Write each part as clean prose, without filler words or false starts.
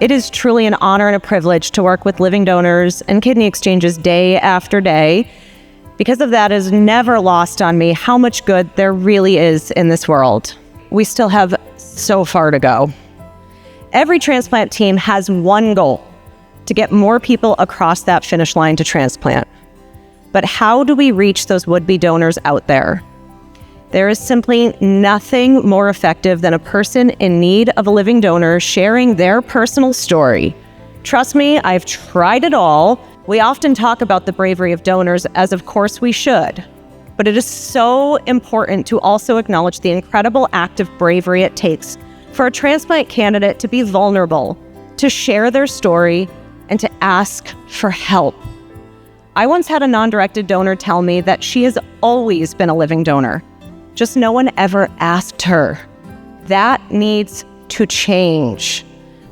It is truly an honor and a privilege to work with living donors and kidney exchanges day after day. Because of that, it is never lost on me how much good there really is in this world. We still have so far to go. Every transplant team has one goal: to get more people across that finish line to transplant. But how do we reach those would-be donors out there? There is simply nothing more effective than a person in need of a living donor sharing their personal story. Trust me, I've tried it all. We often talk about the bravery of donors, as of course we should. But it is so important to also acknowledge the incredible act of bravery it takes for a transplant candidate to be vulnerable, to share their story, and to ask for help. I once had a non-directed donor tell me that she has always been a living donor, just no one ever asked her. That needs to change.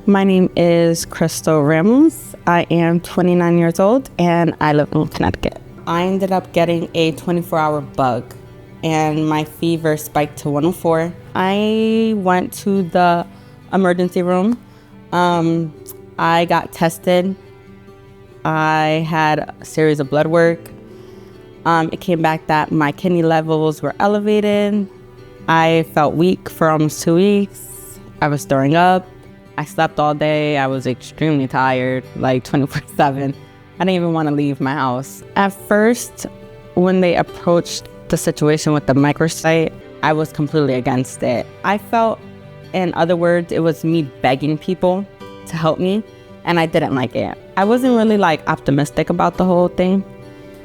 My name is Crystal Rims. I am 29 years old and I live in Connecticut. I ended up getting a 24-hour bug and my fever spiked to 104. I went to the emergency room. I got tested. I had a series of blood work. It came back that my kidney levels were elevated. I felt weak for almost 2 weeks. I was throwing up. I slept all day. I was extremely tired, like 24/7. I didn't even want to leave my house. At first, when they approached the situation with the microsite, I was completely against it. I felt, in other words, it was me begging people to help me, and I didn't like it. I wasn't really optimistic about the whole thing.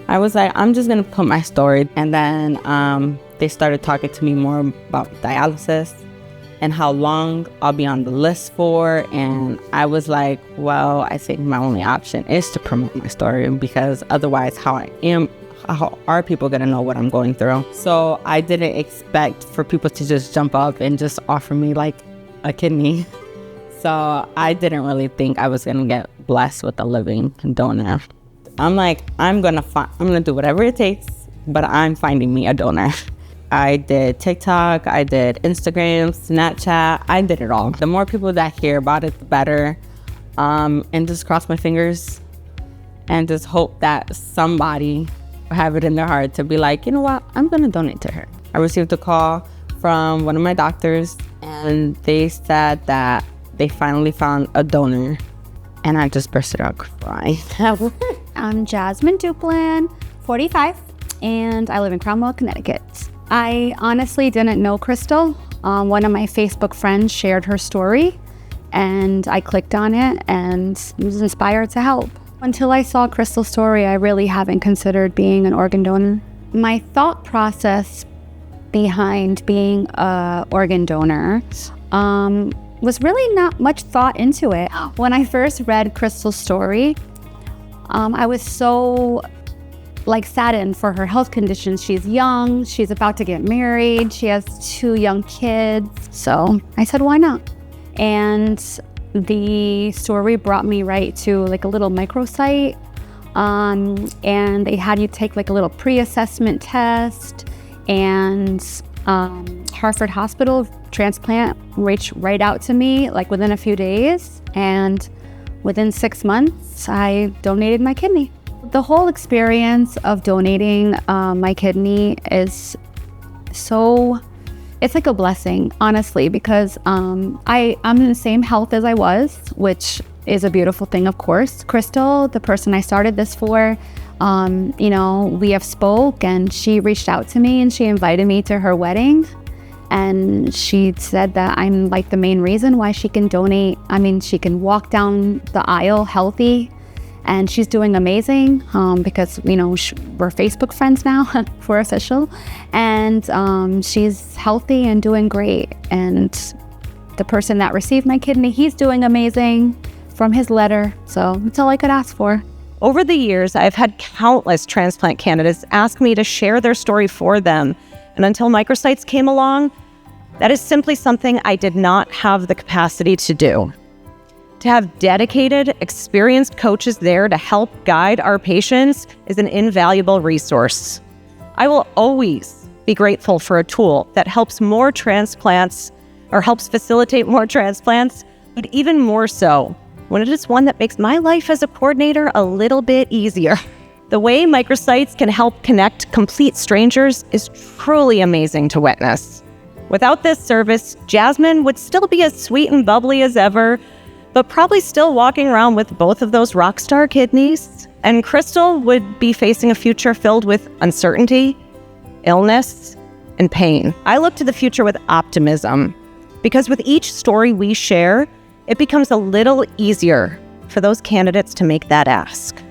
I was like, I'm just gonna put my story. And then they started talking to me more about dialysis and how long I'll be on the list for. And I was like, well, I think my only option is to promote my story, because otherwise how are people gonna know what I'm going through? So I didn't expect for people to just jump up and just offer me a kidney. So I didn't really think I was gonna get blessed with a living donor. I'm like, I'm gonna do whatever it takes, but I'm finding me a donor. I did TikTok, I did Instagram, Snapchat, I did it all. The more people that hear about it, the better. And just cross my fingers and just hope that somebody will have it in their heart to be like, you know what, I'm gonna donate to her. I received a call from one of my doctors and they said that they finally found a donor, and I just bursted out crying. I'm Jasmine Dupan, 45, and I live in Cromwell, Connecticut. I honestly didn't know Crystal. One of my Facebook friends shared her story, and I clicked on it and was inspired to help. Until I saw Crystal's story, I really haven't considered being an organ donor. My thought process behind being an organ donor was really not much thought into it. When I first read Crystal's story, I was so saddened for her health conditions. She's young, she's about to get married, she has 2 young kids. So I said, why not? And the story brought me right to a little microsite. And they had you take a little pre-assessment test, and Hartford Hospital transplant reached right out to me within a few days, and within 6 months I donated my kidney. The whole experience of donating my kidney is it's like a blessing, honestly, because I'm in the same health as I was, which is a beautiful thing, of course. Crystal, the person I started this for, we have spoke, and she reached out to me and she invited me to her wedding. And she said that I'm the main reason why she can donate. I mean, she can walk down the aisle healthy, and she's doing amazing because, we're Facebook friends now, we're official. And she's healthy and doing great. And the person that received my kidney, he's doing amazing from his letter. So that's all I could ask for. Over the years, I've had countless transplant candidates ask me to share their story for them. And until microsites came along, that is simply something I did not have the capacity to do. To have dedicated, experienced coaches there to help guide our patients is an invaluable resource. I will always be grateful for a tool that helps facilitate more transplants, but even more so, when it is one that makes my life as a coordinator a little bit easier. The way microsites can help connect complete strangers is truly amazing to witness. Without this service, Jasmine would still be as sweet and bubbly as ever, but probably still walking around with both of those rock star kidneys. And Crystal would be facing a future filled with uncertainty, illness, and pain. I look to the future with optimism, because with each story we share, it becomes a little easier for those candidates to make that ask.